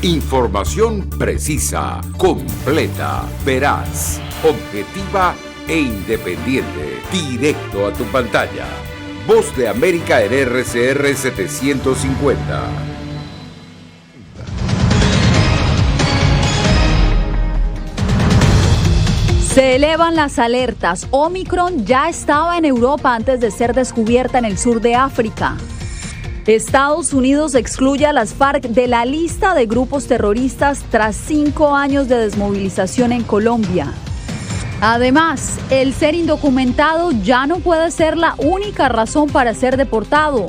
Información precisa, completa, veraz, objetiva e independiente. Directo a tu pantalla. Voz de América en RCR 750. Se elevan las alertas. Omicron ya estaba en Europa antes de ser descubierta en el sur de África. Estados Unidos excluye a las FARC de la lista de grupos terroristas tras 5 años de desmovilización en Colombia. Además, el ser indocumentado ya no puede ser la única razón para ser deportado.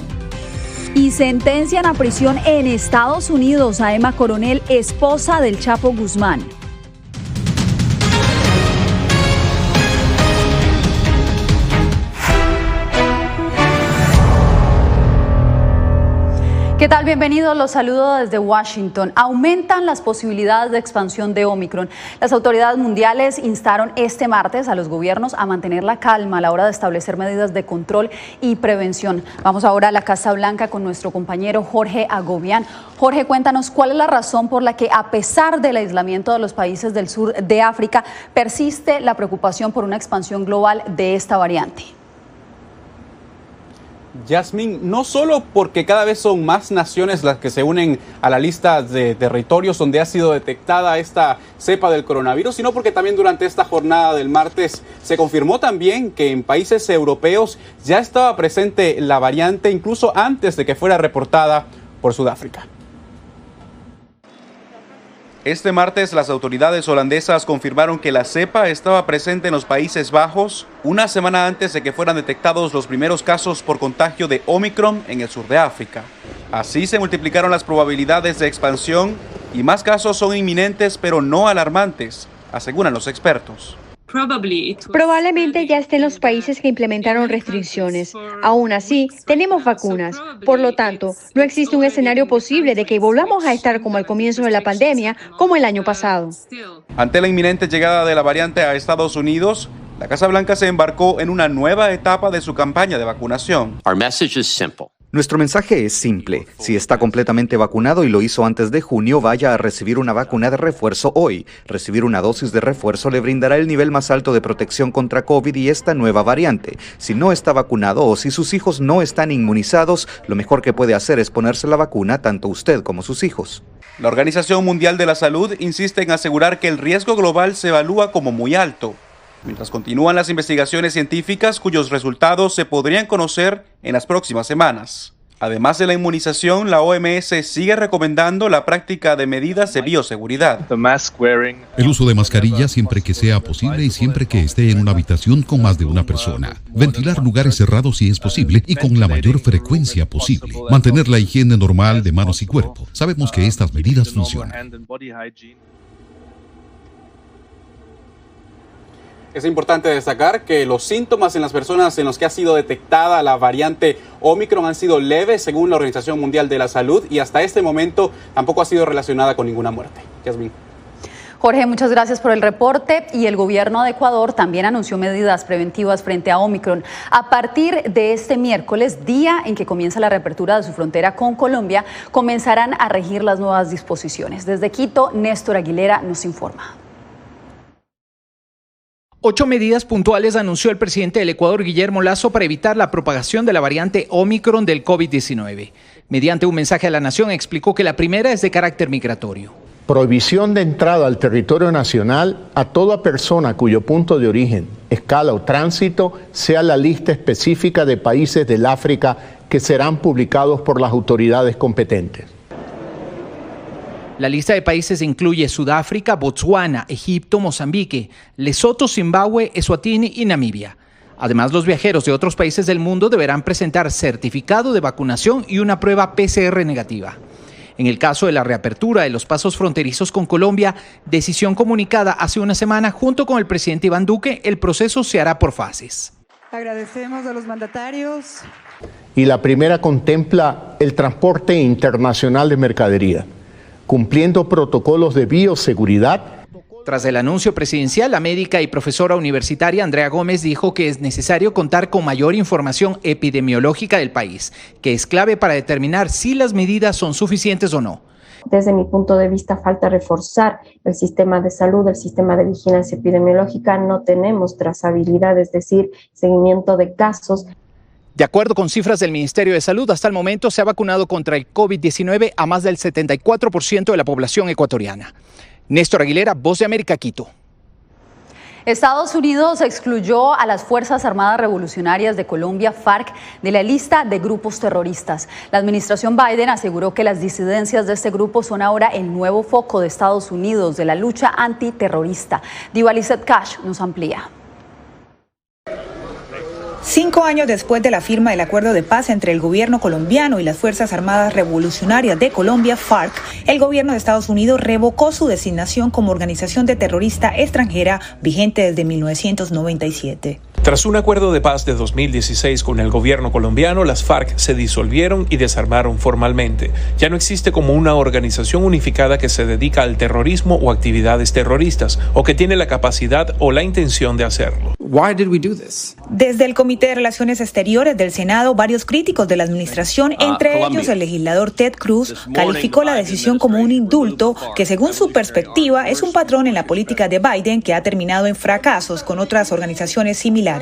Y sentencian a prisión en Estados Unidos a Emma Coronel, esposa del Chapo Guzmán. ¿Qué tal? Bienvenidos, los saludo desde Washington. Aumentan las posibilidades de expansión de Omicron. Las autoridades mundiales instaron este martes a los gobiernos a mantener la calma a la hora de establecer medidas de control y prevención. Vamos ahora a la Casa Blanca con nuestro compañero Jorge Agobián. Jorge, cuéntanos cuál es la razón por la que, a pesar del aislamiento de los países del sur de África, persiste la preocupación por una expansión global de esta variante. Yasmín, no solo porque cada vez son más naciones las que se unen a la lista de territorios donde ha sido detectada esta cepa del coronavirus, sino porque también durante esta jornada del martes se confirmó también que en países europeos ya estaba presente la variante incluso antes de que fuera reportada por Sudáfrica. Este martes, las autoridades holandesas confirmaron que la cepa estaba presente en los Países Bajos una semana antes de que fueran detectados los primeros casos por contagio de Omicron en el sur de África. Así se multiplicaron las probabilidades de expansión y más casos son inminentes pero no alarmantes, aseguran los expertos. Probablemente ya esté en los países que implementaron restricciones. Aún así, tenemos vacunas. Por lo tanto, no existe un escenario posible de que volvamos a estar como al comienzo de la pandemia, como el año pasado. Ante la inminente llegada de la variante a Estados Unidos, la Casa Blanca se embarcó en una nueva etapa de su campaña de vacunación. Nuestro mensaje es simple. Si está completamente vacunado y lo hizo antes de junio, vaya a recibir una vacuna de refuerzo hoy. Recibir una dosis de refuerzo le brindará el nivel más alto de protección contra COVID y esta nueva variante. Si no está vacunado o si sus hijos no están inmunizados, lo mejor que puede hacer es ponerse la vacuna, tanto usted como sus hijos. La Organización Mundial de la Salud insiste en asegurar que el riesgo global se evalúa como muy alto, mientras continúan las investigaciones científicas cuyos resultados se podrían conocer en las próximas semanas. Además de la inmunización, la OMS sigue recomendando la práctica de medidas de bioseguridad. El uso de mascarilla siempre que sea posible y siempre que esté en una habitación con más de una persona. Ventilar lugares cerrados si es posible y con la mayor frecuencia posible. Mantener la higiene normal de manos y cuerpo. Sabemos que estas medidas funcionan. Es importante destacar que los síntomas en las personas en las que ha sido detectada la variante Omicron han sido leves según la Organización Mundial de la Salud y hasta este momento tampoco ha sido relacionada con ninguna muerte. Yasmín. Jorge, muchas gracias por el reporte. Y el gobierno de Ecuador también anunció medidas preventivas frente a Omicron. A partir de este miércoles, día en que comienza la reapertura de su frontera con Colombia, comenzarán a regir las nuevas disposiciones. Desde Quito, Néstor Aguilera nos informa. 8 medidas puntuales anunció el presidente del Ecuador, Guillermo Lasso, para evitar la propagación de la variante Omicron del COVID-19. Mediante un mensaje a la nación, explicó que la primera es de carácter migratorio. Prohibición de entrada al territorio nacional a toda persona cuyo punto de origen, escala o tránsito sea la lista específica de países del África que serán publicados por las autoridades competentes. La lista de países incluye Sudáfrica, Botsuana, Egipto, Mozambique, Lesoto, Zimbabue, Eswatini y Namibia. Además, los viajeros de otros países del mundo deberán presentar certificado de vacunación y una prueba PCR negativa. En el caso de la reapertura de los pasos fronterizos con Colombia, decisión comunicada hace una semana junto con el presidente Iván Duque, el proceso se hará por fases. Agradecemos a los mandatarios. Y la primera contempla el transporte internacional de mercadería, cumpliendo protocolos de bioseguridad. Tras el anuncio presidencial, la médica y profesora universitaria Andrea Gómez dijo que es necesario contar con mayor información epidemiológica del país, que es clave para determinar si las medidas son suficientes o no. Desde mi punto de vista, falta reforzar el sistema de salud, el sistema de vigilancia epidemiológica. No tenemos trazabilidad, es decir, seguimiento de casos. De acuerdo con cifras del Ministerio de Salud, hasta el momento se ha vacunado contra el COVID-19 a más del 74% de la población ecuatoriana. Néstor Aguilera, Voz de América, Quito. Estados Unidos excluyó a las Fuerzas Armadas Revolucionarias de Colombia, FARC, de la lista de grupos terroristas. La administración Biden aseguró que las disidencias de este grupo son ahora el nuevo foco de Estados Unidos de la lucha antiterrorista. Diva Lizeth Cash nos amplía. 5 años después de la firma del acuerdo de paz entre el gobierno colombiano y las Fuerzas Armadas Revolucionarias de Colombia, FARC, el gobierno de Estados Unidos revocó su designación como organización de terrorista extranjera vigente desde 1997. Tras un acuerdo de paz de 2016 con el gobierno colombiano, las FARC se disolvieron y desarmaron formalmente. Ya no existe como una organización unificada que se dedica al terrorismo o actividades terroristas, o que tiene la capacidad o la intención de hacerlo. Desde el Comité de Relaciones Exteriores del Senado, varios críticos de la administración, entre ellos el legislador Ted Cruz, calificó la decisión como un indulto que, según su perspectiva, es un patrón en la política de Biden que ha terminado en fracasos con otras organizaciones similares.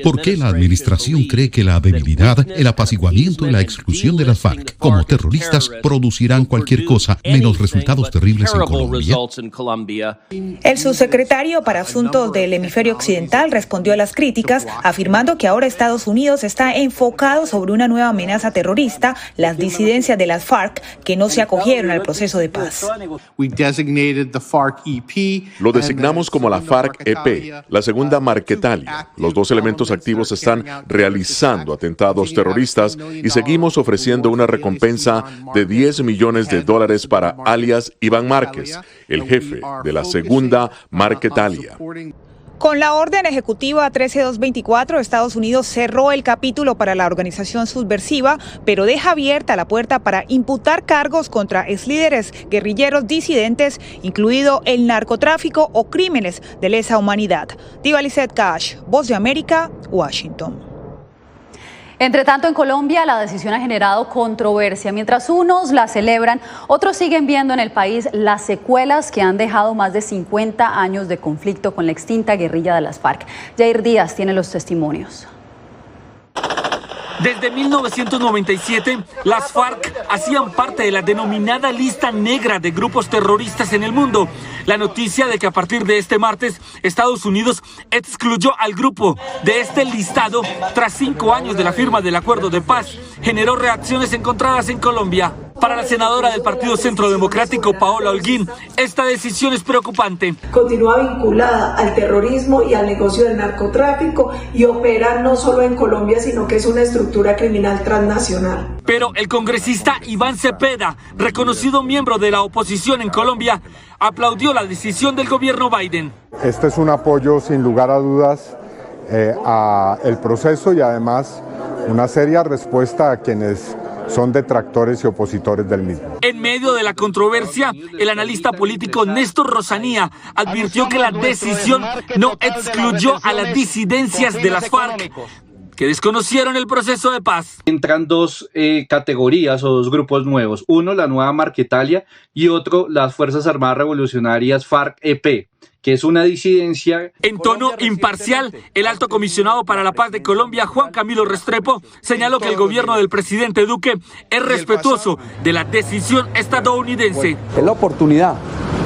¿Por qué la administración cree que la debilidad, el apaciguamiento y la exclusión de las FARC como terroristas producirán cualquier cosa menos resultados terribles en Colombia? El subsecretario para Asuntos del Hemisferio Occidental respondió a las críticas, afirmando que ahora Estados Unidos está enfocado sobre una nueva amenaza terrorista, las disidencias de las FARC, que no se acogieron al proceso de paz. Lo designamos como la FARC-EP, la segunda Marquetalia. Los dos elementos activos están realizando atentados terroristas y seguimos ofreciendo una recompensa de $10 millones para alias Iván Márquez, el jefe de la segunda Marquetalia. Con la orden ejecutiva 13224, Estados Unidos cerró el capítulo para la organización subversiva, pero deja abierta la puerta para imputar cargos contra exlíderes guerrilleros disidentes, incluido el narcotráfico o crímenes de lesa humanidad. Diva Lizeth Cash, Voz de América, Washington. Entre tanto, en Colombia la decisión ha generado controversia. Mientras unos la celebran, otros siguen viendo en el país las secuelas que han dejado más de 50 años de conflicto con la extinta guerrilla de las FARC. Jair Díaz tiene los testimonios. Desde 1997, las FARC hacían parte de la denominada lista negra de grupos terroristas en el mundo. La noticia de que a partir de este martes, Estados Unidos excluyó al grupo de este listado tras 5 años de la firma del acuerdo de paz generó reacciones encontradas en Colombia. Para la senadora del Partido Centro Democrático, Paola Holguín, esta decisión es preocupante. Continúa vinculada al terrorismo y al negocio del narcotráfico y opera no solo en Colombia, sino que es una estructura criminal transnacional. Pero el congresista Iván Cepeda, reconocido miembro de la oposición en Colombia, aplaudió la decisión del gobierno Biden. Este es un apoyo sin lugar a dudas al proceso y además una seria respuesta a quienes son detractores y opositores del mismo. En medio de la controversia, el analista político Néstor Rosanía advirtió que la decisión no excluyó a las disidencias de las FARC, que desconocieron el proceso de paz. Entran dos categorías o dos grupos nuevos. Uno, la nueva Marquetalia, y otro, las Fuerzas Armadas Revolucionarias FARC-EP, que es una disidencia. En tono imparcial, el alto comisionado para la paz de Colombia, Juan Camilo Restrepo, señaló que el gobierno del presidente Duque es respetuoso de la decisión estadounidense. Es la oportunidad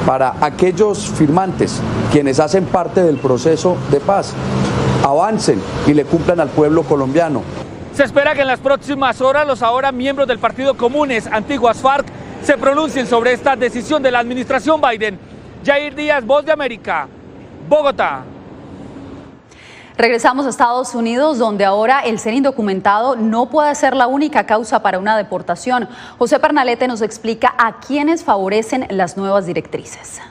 para aquellos firmantes, quienes hacen parte del proceso de paz, avancen y le cumplan al pueblo colombiano. Se espera que en las próximas horas los ahora miembros del Partido Comunes, antiguas FARC, se pronuncien sobre esta decisión de la administración Biden. Jair Díaz, Voz de América, Bogotá. Regresamos a Estados Unidos, donde ahora el ser indocumentado no puede ser la única causa para una deportación. José Pernalete nos explica a quiénes favorecen las nuevas directrices.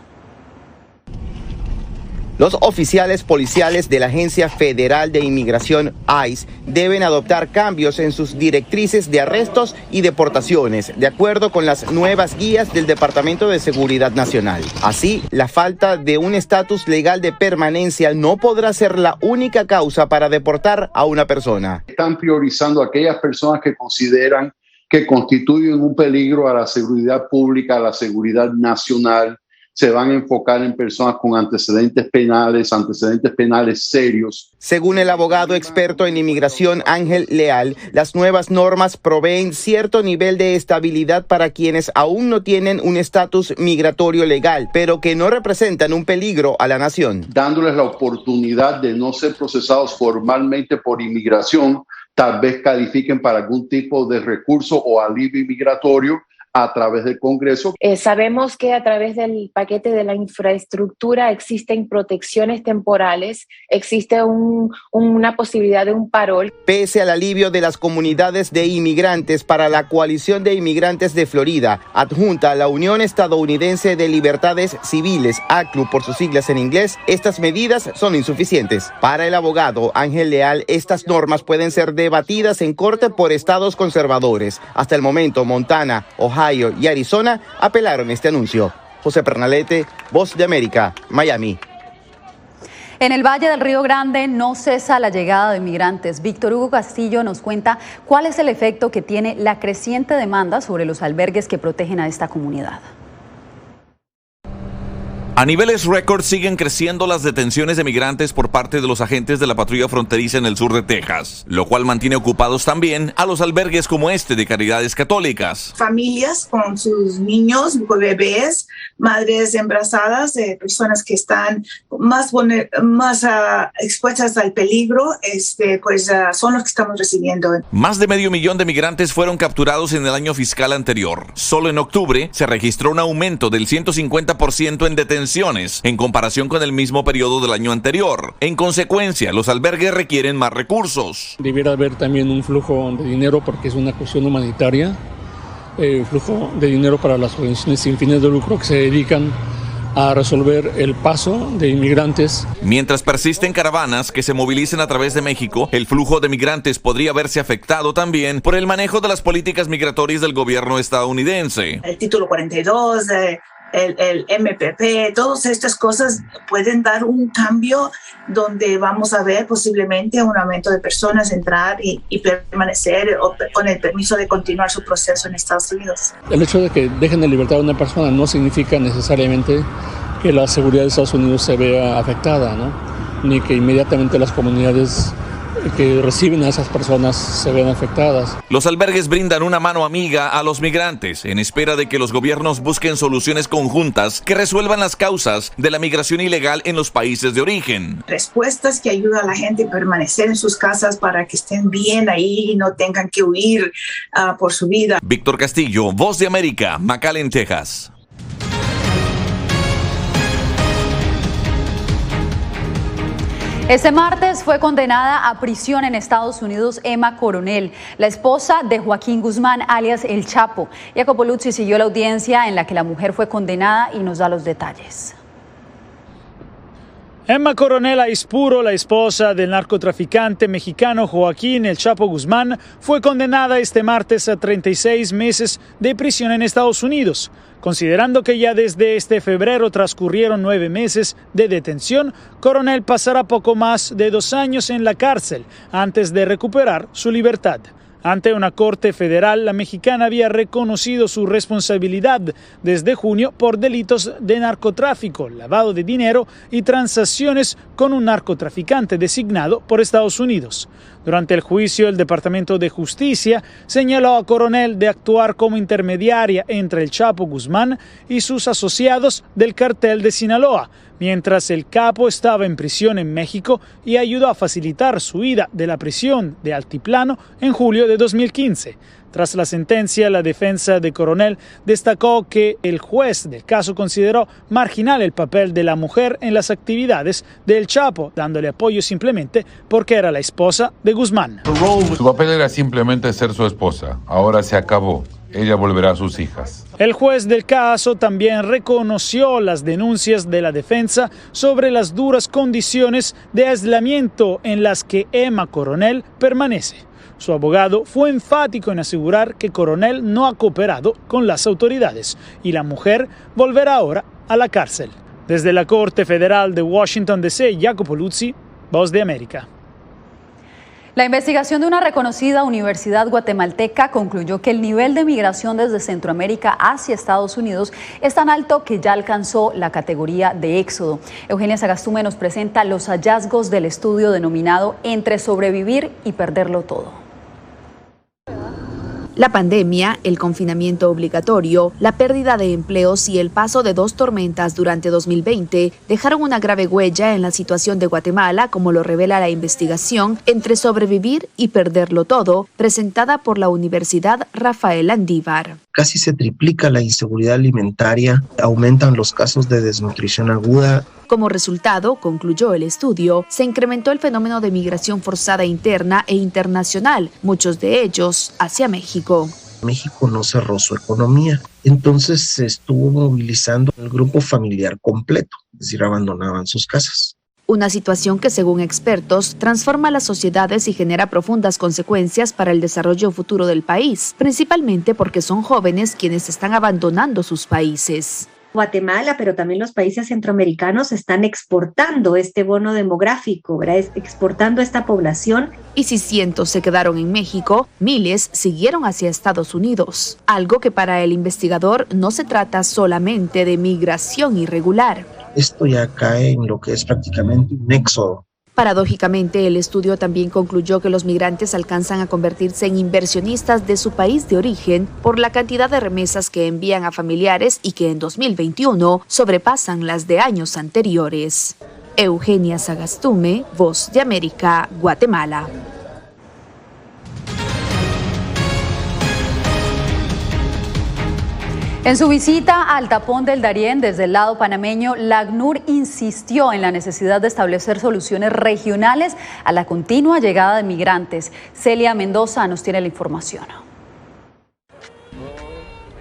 Los oficiales policiales de la Agencia Federal de Inmigración ICE deben adoptar cambios en sus directrices de arrestos y deportaciones, de acuerdo con las nuevas guías del Departamento de Seguridad Nacional. Así, la falta de un estatus legal de permanencia no podrá ser la única causa para deportar a una persona. Están priorizando a aquellas personas que consideran que constituyen un peligro a la seguridad pública, a la seguridad nacional. Se van a enfocar en personas con antecedentes penales serios. Según el abogado experto en inmigración Ángel Leal, las nuevas normas proveen cierto nivel de estabilidad para quienes aún no tienen un estatus migratorio legal, pero que no representan un peligro a la nación. Dándoles la oportunidad de no ser procesados formalmente por inmigración, tal vez califiquen para algún tipo de recurso o alivio migratorio a través del Congreso. Sabemos que a través del paquete de la infraestructura existen protecciones temporales, existe una posibilidad de un parol. Pese al alivio de las comunidades de inmigrantes para la Coalición de Inmigrantes de Florida, adjunta a la Unión Estadounidense de Libertades Civiles, ACLU por sus siglas en inglés, estas medidas son insuficientes. Para el abogado Ángel Leal, estas normas pueden ser debatidas en corte por estados conservadores. Hasta el momento, Montana, Ohio y Arizona apelaron este anuncio. José Pernalete, Voz de América, Miami. En el Valle del Río Grande no cesa la llegada de inmigrantes. Víctor Hugo Castillo nos cuenta cuál es el efecto que tiene la creciente demanda sobre los albergues que protegen a esta comunidad. A niveles récord siguen creciendo las detenciones de migrantes por parte de los agentes de la patrulla fronteriza en el sur de Texas, lo cual mantiene ocupados también a los albergues como este de Caridades Católicas. Familias con sus niños, bebés, madres embarazadas, personas que están más expuestas al peligro, son los que estamos recibiendo. Más de 500,000 de migrantes fueron capturados en el año fiscal anterior. Solo en octubre se registró un aumento del 150% en detenciones en comparación con el mismo periodo del año anterior. En consecuencia, los albergues requieren más recursos. Debiera haber también un flujo de dinero porque es una cuestión humanitaria, flujo de dinero para las organizaciones sin fines de lucro que se dedican a resolver el paso de inmigrantes. Mientras persisten caravanas que se movilicen a través de México, el flujo de migrantes podría verse afectado también por el manejo de las políticas migratorias del gobierno estadounidense. El título 42, el MPP, todas estas cosas pueden dar un cambio donde vamos a ver posiblemente un aumento de personas entrar y permanecer con el permiso de continuar su proceso en Estados Unidos. El hecho de que dejen de libertad a una persona no significa necesariamente que la seguridad de Estados Unidos se vea afectada, ¿no? Ni que inmediatamente las comunidades que reciben a esas personas se ven afectadas. Los albergues brindan una mano amiga a los migrantes en espera de que los gobiernos busquen soluciones conjuntas que resuelvan las causas de la migración ilegal en los países de origen. Respuestas que ayudan a la gente a permanecer en sus casas para que estén bien ahí y no tengan que huir por su vida. Víctor Castillo, Voz de América, McAllen, Texas. Este martes fue condenada a prisión en Estados Unidos Emma Coronel, la esposa de Joaquín Guzmán, alias El Chapo. Jacopo Luzzi siguió la audiencia en la que la mujer fue condenada y nos da los detalles. Emma Coronel Aispuro, la esposa del narcotraficante mexicano Joaquín El Chapo Guzmán, fue condenada este martes a 36 meses de prisión en Estados Unidos. Considerando que ya desde este febrero transcurrieron 9 meses de detención, Coronel pasará poco más de 2 años en la cárcel antes de recuperar su libertad. Ante una corte federal, la mexicana había reconocido su responsabilidad desde junio por delitos de narcotráfico, lavado de dinero y transacciones con un narcotraficante designado por Estados Unidos. Durante el juicio, el Departamento de Justicia señaló a Coronel de actuar como intermediaria entre el Chapo Guzmán y sus asociados del cartel de Sinaloa, mientras el capo estaba en prisión en México y ayudó a facilitar su huida de la prisión de Altiplano en julio de 2015. Tras la sentencia, la defensa de Coronel destacó que el juez del caso consideró marginal el papel de la mujer en las actividades del Chapo, dándole apoyo simplemente porque era la esposa de Guzmán. Su papel era simplemente ser su esposa. Ahora se acabó. Ella volverá a sus hijas. El juez del caso también reconoció las denuncias de la defensa sobre las duras condiciones de aislamiento en las que Emma Coronel permanece. Su abogado fue enfático en asegurar que Coronel no ha cooperado con las autoridades y la mujer volverá ahora a la cárcel. Desde la Corte Federal de Washington, D.C., Jacopo Luzzi, Voz de América. La investigación de una reconocida universidad guatemalteca concluyó que el nivel de migración desde Centroamérica hacia Estados Unidos es tan alto que ya alcanzó la categoría de éxodo. Eugenia Sagastume nos presenta los hallazgos del estudio denominado Entre sobrevivir y perderlo todo. La pandemia, el confinamiento obligatorio, la pérdida de empleos y el paso de 2 tormentas durante 2020 dejaron una grave huella en la situación de Guatemala, como lo revela la investigación Entre sobrevivir y perderlo todo, presentada por la Universidad Rafael Landívar. Casi se triplica la inseguridad alimentaria, aumentan los casos de desnutrición aguda. Como resultado, concluyó el estudio, se incrementó el fenómeno de migración forzada interna e internacional, muchos de ellos hacia México. México no cerró su economía, entonces se estuvo movilizando el grupo familiar completo, es decir, abandonaban sus casas. Una situación que, según expertos, transforma las sociedades y genera profundas consecuencias para el desarrollo futuro del país, principalmente porque son jóvenes quienes están abandonando sus países. Guatemala, pero también los países centroamericanos están exportando este bono demográfico, ¿verdad? Exportando esta población. Y si cientos se quedaron en México, miles siguieron hacia Estados Unidos. Algo que para el investigador no se trata solamente de migración irregular. Esto ya cae en lo que es prácticamente un éxodo. Paradójicamente, el estudio también concluyó que los migrantes alcanzan a convertirse en inversionistas de su país de origen por la cantidad de remesas que envían a familiares y que en 2021 sobrepasan las de años anteriores. Eugenia Sagastume, Voz de América, Guatemala. En su visita al tapón del Darién desde el lado panameño, la ACNUR insistió en la necesidad de establecer soluciones regionales a la continua llegada de migrantes. Celia Mendoza nos tiene la información.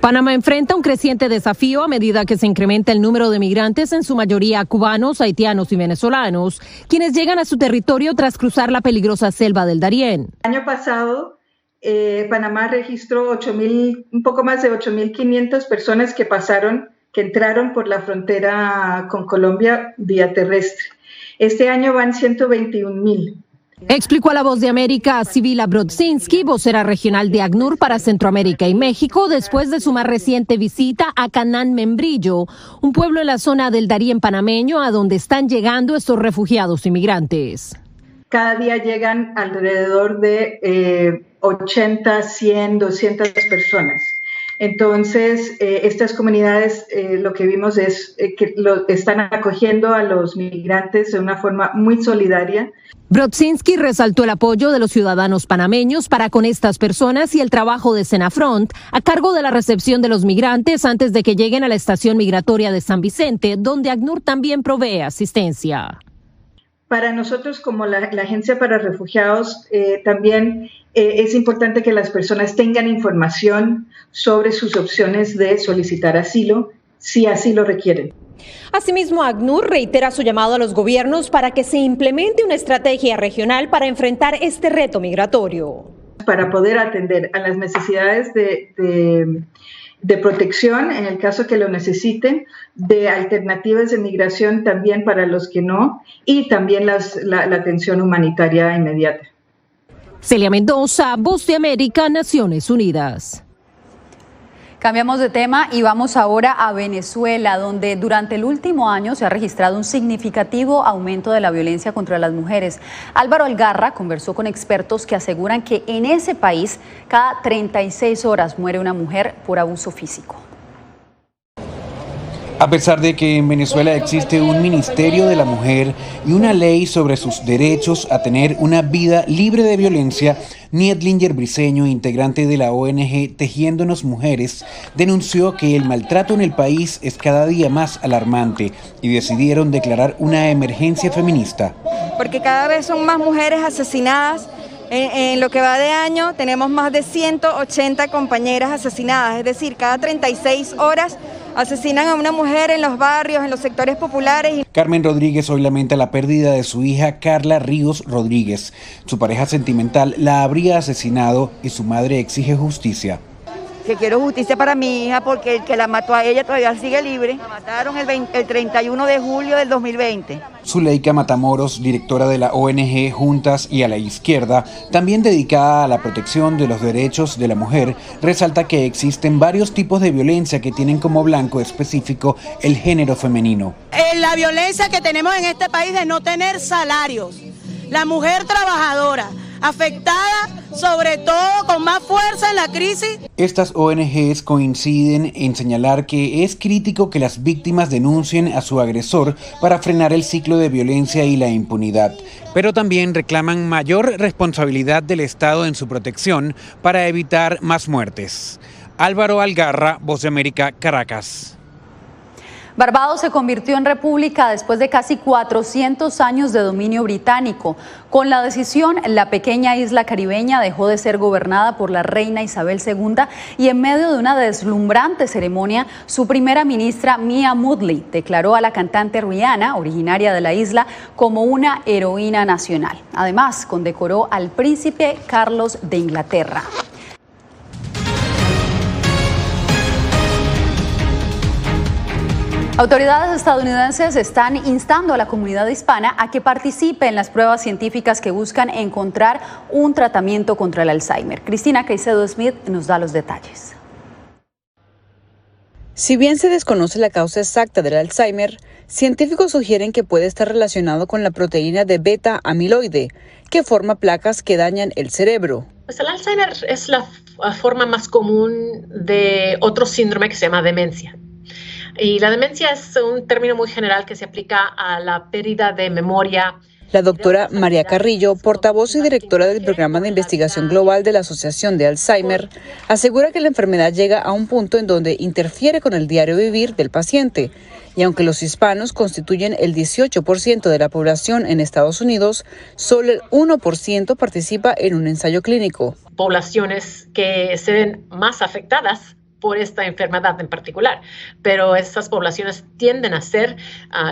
Panamá enfrenta un creciente desafío a medida que se incrementa el número de migrantes, en su mayoría cubanos, haitianos y venezolanos, quienes llegan a su territorio tras cruzar la peligrosa selva del Darién. El año pasado, Panamá registró un poco más de 8.500 personas que entraron por la frontera con Colombia vía terrestre. Este año van 121.000. Explicó a La Voz de América Sibila Brodzinski, vocera regional de ACNUR para Centroamérica y México, después de su más reciente visita a Canán Membrillo, un pueblo en la zona del Darién panameño, a donde están llegando estos refugiados inmigrantes. Cada día llegan alrededor de 80, 100, 200 personas. Entonces, estas comunidades, lo que vimos es que están acogiendo a los migrantes de una forma muy solidaria. Brodzinski resaltó el apoyo de los ciudadanos panameños para con estas personas y el trabajo de Senafront a cargo de la recepción de los migrantes antes de que lleguen a la estación migratoria de San Vicente, donde ACNUR también provee asistencia. Para nosotros, como la Agencia para Refugiados, también es importante que las personas tengan información sobre sus opciones de solicitar asilo, si así lo requieren. Asimismo, ACNUR reitera su llamado a los gobiernos para que se implemente una estrategia regional para enfrentar este reto migratorio. Para poder atender a las necesidades de protección, en el caso que lo necesiten, de alternativas de migración también para los que no, y también la atención humanitaria inmediata. Celia Mendoza, Voz de América, Naciones Unidas. Cambiamos de tema y vamos ahora a Venezuela, donde durante el último año se ha registrado un significativo aumento de la violencia contra las mujeres. Álvaro Algarra conversó con expertos que aseguran que en ese país cada 36 horas muere una mujer por abuso físico. A pesar de que en Venezuela existe un Ministerio de la Mujer y una ley sobre sus derechos a tener una vida libre de violencia, Nietlinger Briceño, integrante de la ONG Tejiéndonos Mujeres, denunció que el maltrato en el país es cada día más alarmante y decidieron declarar una emergencia feminista. Porque cada vez son más mujeres asesinadas. En lo que va de año tenemos más de 180 compañeras asesinadas, es decir, cada 36 horas asesinan a una mujer en los barrios, en los sectores populares. Carmen Rodríguez hoy lamenta la pérdida de su hija Carla Ríos Rodríguez. Su pareja sentimental la habría asesinado y su madre exige justicia. que quiero justicia para mi hija porque el que la mató a ella todavía sigue libre. La mataron el 31 de julio del 2020. Zuleika Matamoros, directora de la ONG Juntas y a la Izquierda, también dedicada a la protección de los derechos de la mujer, resalta que existen varios tipos de violencia que tienen como blanco específico el género femenino. La violencia que tenemos en este país de no tener salarios, la mujer trabajadora, afectada sobre todo con más fuerza en la crisis. Estas ONGs coinciden en señalar que es crítico que las víctimas denuncien a su agresor para frenar el ciclo de violencia y la impunidad, pero también reclaman mayor responsabilidad del Estado en su protección para evitar más muertes. Álvaro Algarra, Voz de América, Caracas. Barbados se convirtió en república después de casi 400 años de dominio británico. Con la decisión, la pequeña isla caribeña dejó de ser gobernada por la reina Isabel II y en medio de una deslumbrante ceremonia, su primera ministra Mia Mottley declaró a la cantante Rihanna, originaria de la isla, como una heroína nacional. Además, condecoró al príncipe Carlos de Inglaterra. Autoridades estadounidenses están instando a la comunidad hispana a que participe en las pruebas científicas que buscan encontrar un tratamiento contra el Alzheimer. Cristina Caicedo Smith nos da los detalles. Si bien se desconoce la causa exacta del Alzheimer, científicos sugieren que puede estar relacionado con la proteína de beta-amiloide, que forma placas que dañan el cerebro. Pues el Alzheimer es la forma más común de otro síndrome que se llama demencia. Y la demencia es un término muy general que se aplica a la pérdida de memoria. La doctora María Carrillo, portavoz y directora del programa de investigación global de la Asociación de Alzheimer, asegura que la enfermedad llega a un punto en donde interfiere con el diario vivir del paciente. Y aunque los hispanos constituyen el 18% de la población en Estados Unidos, solo el 1% participa en un ensayo clínico. Poblaciones que se ven más afectadas por esta enfermedad en particular, pero estas poblaciones tienden a ser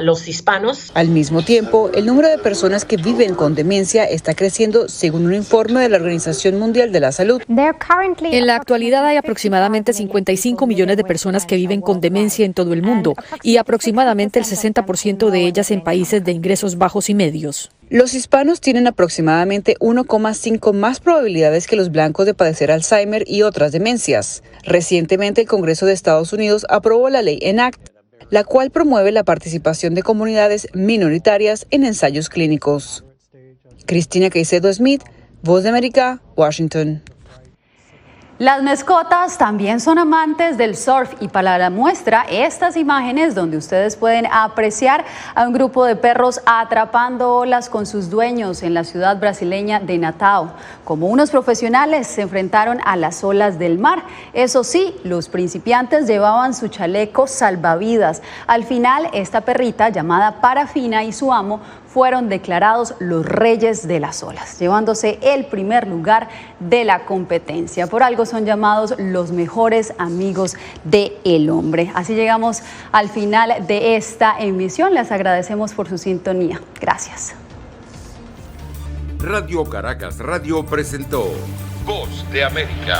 los hispanos. Al mismo tiempo, el número de personas que viven con demencia está creciendo según un informe de la Organización Mundial de la Salud. En la actualidad hay aproximadamente 55 millones de personas que viven con demencia en todo el mundo y aproximadamente el 60% de ellas en países de ingresos bajos y medios. Los hispanos tienen aproximadamente 1,5 más probabilidades que los blancos de padecer Alzheimer y otras demencias. Recientemente, el Congreso de Estados Unidos aprobó la ley ENACT, la cual promueve la participación de comunidades minoritarias en ensayos clínicos. Cristina Caicedo Smith, Voz de América, Washington. Las mascotas también son amantes del surf y para la muestra estas imágenes donde ustedes pueden apreciar a un grupo de perros atrapando olas con sus dueños en la ciudad brasileña de Natal. Como unos profesionales se enfrentaron a las olas del mar. Eso sí, los principiantes llevaban su chaleco salvavidas. Al final, esta perrita llamada Parafina y su amo fueron declarados los reyes de las olas, llevándose el primer lugar de la competencia. Por algo son llamados los mejores amigos del hombre. Así llegamos al final de esta emisión. Les agradecemos por su sintonía. Gracias. Radio Caracas Radio presentó Voz de América.